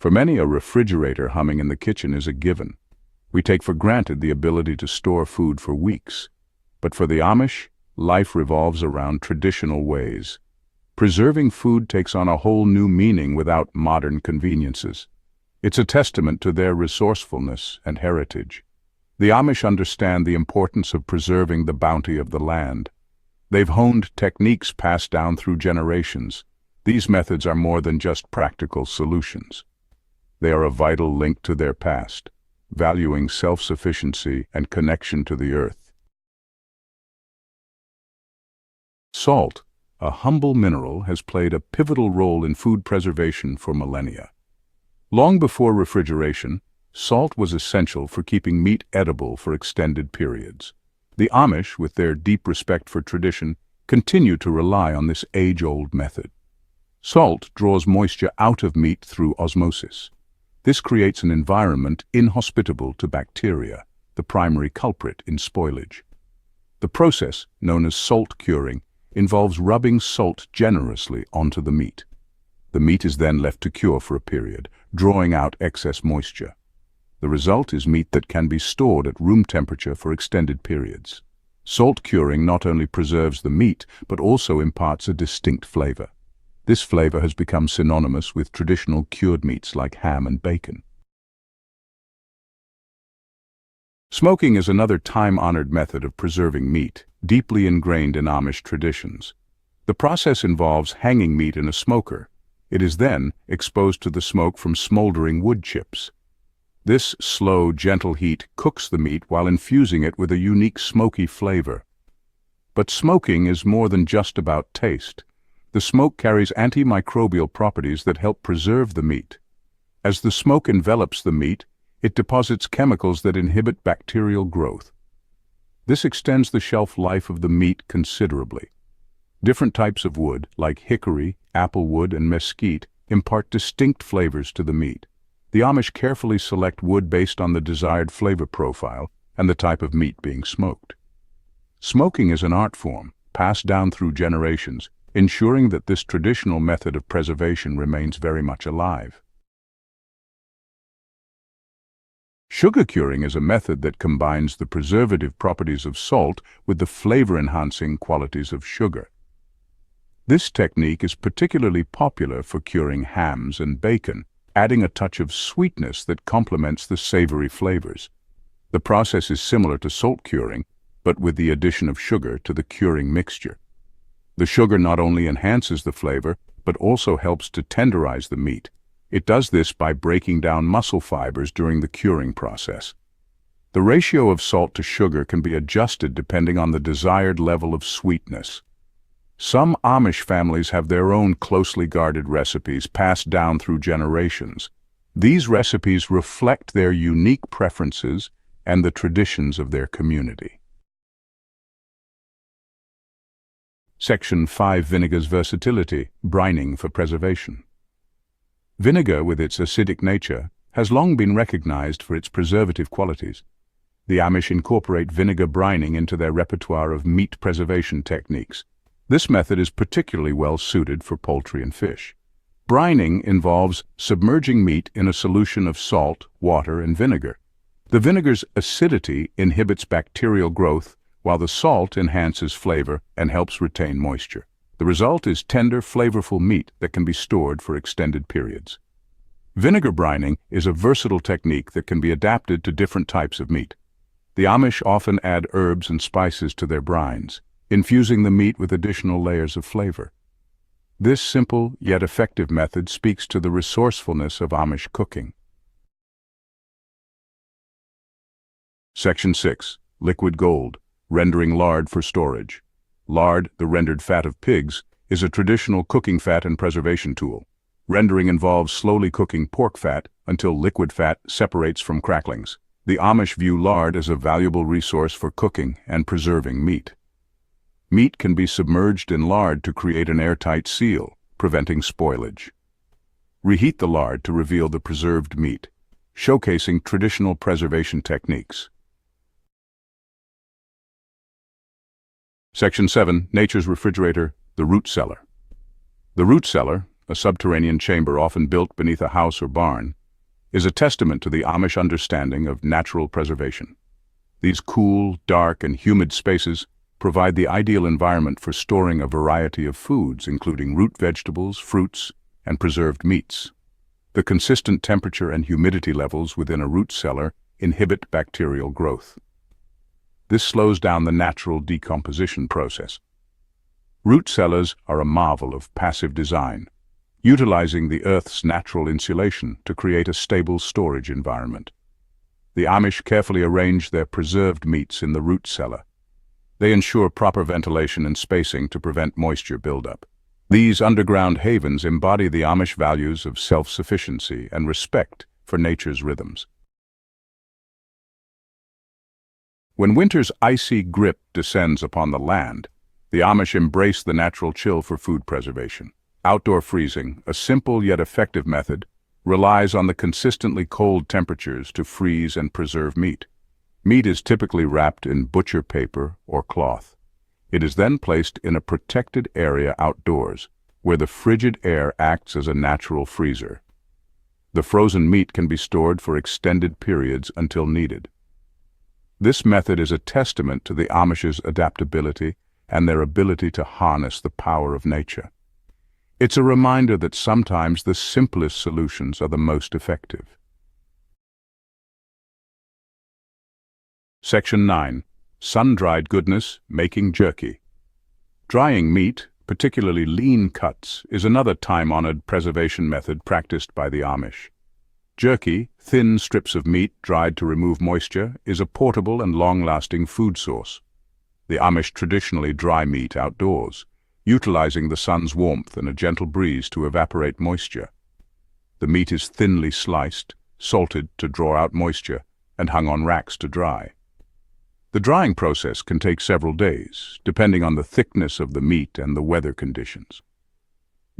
For many, a refrigerator humming in the kitchen is a given. We take for granted the ability to store food for weeks. But for the Amish, life revolves around traditional ways. Preserving food takes on a whole new meaning without modern conveniences. It's a testament to their resourcefulness and heritage. The Amish understand the importance of preserving the bounty of the land. They've honed techniques passed down through generations. These methods are more than just practical solutions. They are a vital link to their past, valuing self-sufficiency and connection to the earth. Salt, a humble mineral, has played a pivotal role in food preservation for millennia. Long before refrigeration, salt was essential for keeping meat edible for extended periods. The Amish, with their deep respect for tradition, continue to rely on this age-old method. Salt draws moisture out of meat through osmosis. This creates an environment inhospitable to bacteria, the primary culprit in spoilage. The process, known as salt curing, involves rubbing salt generously onto the meat. The meat is then left to cure for a period, drawing out excess moisture. The result is meat that can be stored at room temperature for extended periods. Salt curing not only preserves the meat, but also imparts a distinct flavor. This flavor has become synonymous with traditional cured meats like ham and bacon. Smoking is another time-honored method of preserving meat, deeply ingrained in Amish traditions. The process involves hanging meat in a smoker. It is then exposed to the smoke from smoldering wood chips. This slow, gentle heat cooks the meat while infusing it with a unique smoky flavor. But smoking is more than just about taste. The smoke carries antimicrobial properties that help preserve the meat. As the smoke envelops the meat, it deposits chemicals that inhibit bacterial growth. This extends the shelf life of the meat considerably. Different types of wood, like hickory, applewood, and mesquite, impart distinct flavors to the meat. The Amish carefully select wood based on the desired flavor profile and the type of meat being smoked. Smoking is an art form, passed down through generations, ensuring that this traditional method of preservation remains very much alive. Sugar curing is a method that combines the preservative properties of salt with the flavor-enhancing qualities of sugar. This technique is particularly popular for curing hams and bacon, adding a touch of sweetness that complements the savory flavors. The process is similar to salt curing, but with the addition of sugar to the curing mixture. The sugar not only enhances the flavor, but also helps to tenderize the meat. It does this by breaking down muscle fibers during the curing process. The ratio of salt to sugar can be adjusted depending on the desired level of sweetness. Some Amish families have their own closely guarded recipes passed down through generations. These recipes reflect their unique preferences and the traditions of their community. Section 5. Vinegar's versatility, brining for preservation. Vinegar, with its acidic nature, has long been recognized for its preservative qualities. The Amish incorporate vinegar brining into their repertoire of meat preservation techniques. This method is particularly well suited for poultry and fish. Brining involves submerging meat in a solution of salt, water, and vinegar. The vinegar's acidity inhibits bacterial growth, while the salt enhances flavor and helps retain moisture. The result is tender, flavorful meat that can be stored for extended periods. Vinegar brining is a versatile technique that can be adapted to different types of meat. The Amish often add herbs and spices to their brines, infusing the meat with additional layers of flavor. This simple yet effective method speaks to the resourcefulness of Amish cooking. Section 6. Liquid gold, rendering lard for storage. Lard, the rendered fat of pigs, is a traditional cooking fat and preservation tool. Rendering involves slowly cooking pork fat until liquid fat separates from cracklings. The Amish view lard as a valuable resource for cooking and preserving meat. Meat can be submerged in lard to create an airtight seal, preventing spoilage. Reheat the lard to reveal the preserved meat, showcasing traditional preservation techniques. Section 7. Nature's refrigerator, the root cellar. The root cellar, a subterranean chamber often built beneath a house or barn, is a testament to the Amish understanding of natural preservation. These cool, dark, and humid spaces provide the ideal environment for storing a variety of foods, including root vegetables, fruits, and preserved meats. The consistent temperature and humidity levels within a root cellar inhibit bacterial growth. This slows down the natural decomposition process. Root cellars are a marvel of passive design, utilizing the Earth's natural insulation to create a stable storage environment. The Amish carefully arrange their preserved meats in the root cellar. They ensure proper ventilation and spacing to prevent moisture buildup. These underground havens embody the Amish values of self-sufficiency and respect for nature's rhythms. When winter's icy grip descends upon the land, the Amish embrace the natural chill for food preservation. Outdoor freezing, a simple yet effective method, relies on the consistently cold temperatures to freeze and preserve meat. Meat is typically wrapped in butcher paper or cloth. It is then placed in a protected area outdoors, where the frigid air acts as a natural freezer. The frozen meat can be stored for extended periods until needed. This method is a testament to the Amish's adaptability and their ability to harness the power of nature. It's a reminder that sometimes the simplest solutions are the most effective. Section 9. Sun-dried goodness, making jerky. Drying meat, particularly lean cuts, is another time-honored preservation method practiced by the Amish. Jerky, thin strips of meat dried to remove moisture, is a portable and long-lasting food source. The Amish traditionally dry meat outdoors, utilizing the sun's warmth and a gentle breeze to evaporate moisture. The meat is thinly sliced, salted to draw out moisture, and hung on racks to dry. The drying process can take several days, depending on the thickness of the meat and the weather conditions.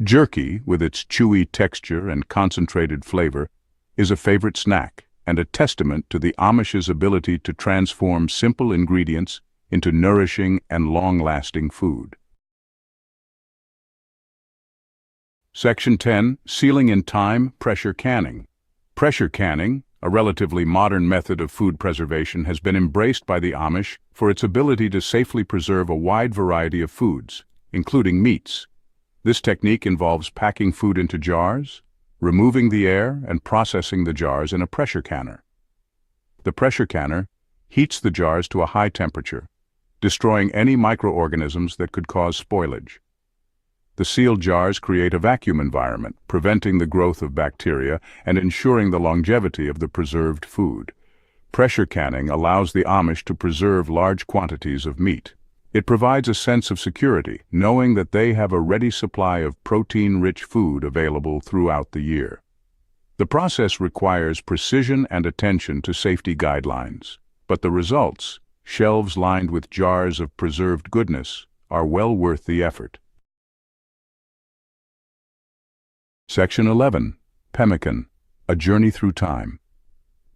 Jerky, with its chewy texture and concentrated flavor, is a favorite snack and a testament to the Amish's ability to transform simple ingredients into nourishing and long-lasting food. Section 10. Sealing in time, pressure canning. Pressure canning, a relatively modern method of food preservation, has been embraced by the Amish for its ability to safely preserve a wide variety of foods, including meats. This technique involves packing food into jars, removing the air, and processing the jars in a pressure canner. The pressure canner heats the jars to a high temperature, destroying any microorganisms that could cause spoilage. The sealed jars create a vacuum environment, preventing the growth of bacteria and ensuring the longevity of the preserved food. Pressure canning allows the Amish to preserve large quantities of meat. It provides a sense of security, knowing that they have a ready supply of protein-rich food available throughout the year. The process requires precision and attention to safety guidelines, but the results, shelves lined with jars of preserved goodness, are well worth the effort. Section 11. Pemmican, a journey through time.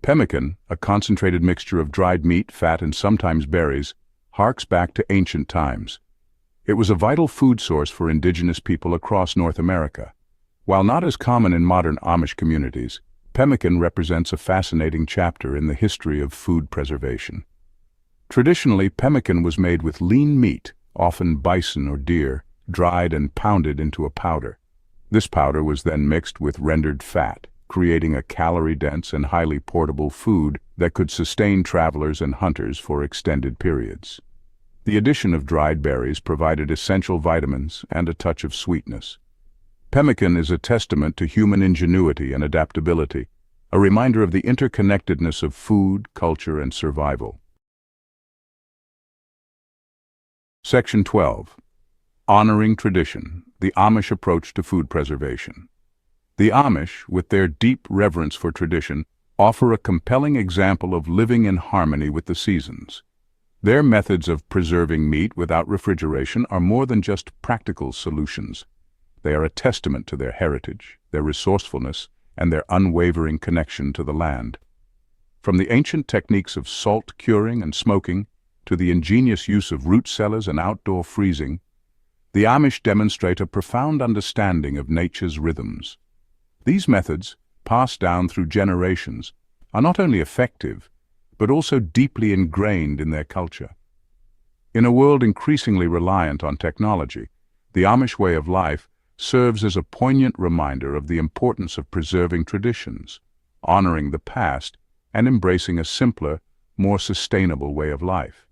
Pemmican, a concentrated mixture of dried meat, fat, and sometimes berries, harks back to ancient times. It was a vital food source for indigenous people across North America. While not as common in modern Amish communities, pemmican represents a fascinating chapter in the history of food preservation. Traditionally, pemmican was made with lean meat, often bison or deer, dried and pounded into a powder. This powder was then mixed with rendered fat, creating a calorie-dense and highly portable food that could sustain travelers and hunters for extended periods. The addition of dried berries provided essential vitamins and a touch of sweetness. Pemmican is a testament to human ingenuity and adaptability, a reminder of the interconnectedness of food, culture, and survival. Section 12. Honoring tradition, the Amish approach to food preservation. The Amish, with their deep reverence for tradition, offer a compelling example of living in harmony with the seasons. Their methods of preserving meat without refrigeration are more than just practical solutions. They are a testament to their heritage, their resourcefulness, and their unwavering connection to the land. From the ancient techniques of salt curing and smoking to the ingenious use of root cellars and outdoor freezing, The Amish demonstrate a profound understanding of nature's rhythms. These methods, passed down through generations, are not only effective, but also deeply ingrained in their culture. In a world increasingly reliant on technology, the Amish way of life serves as a poignant reminder of the importance of preserving traditions, honoring the past, and embracing a simpler, more sustainable way of life.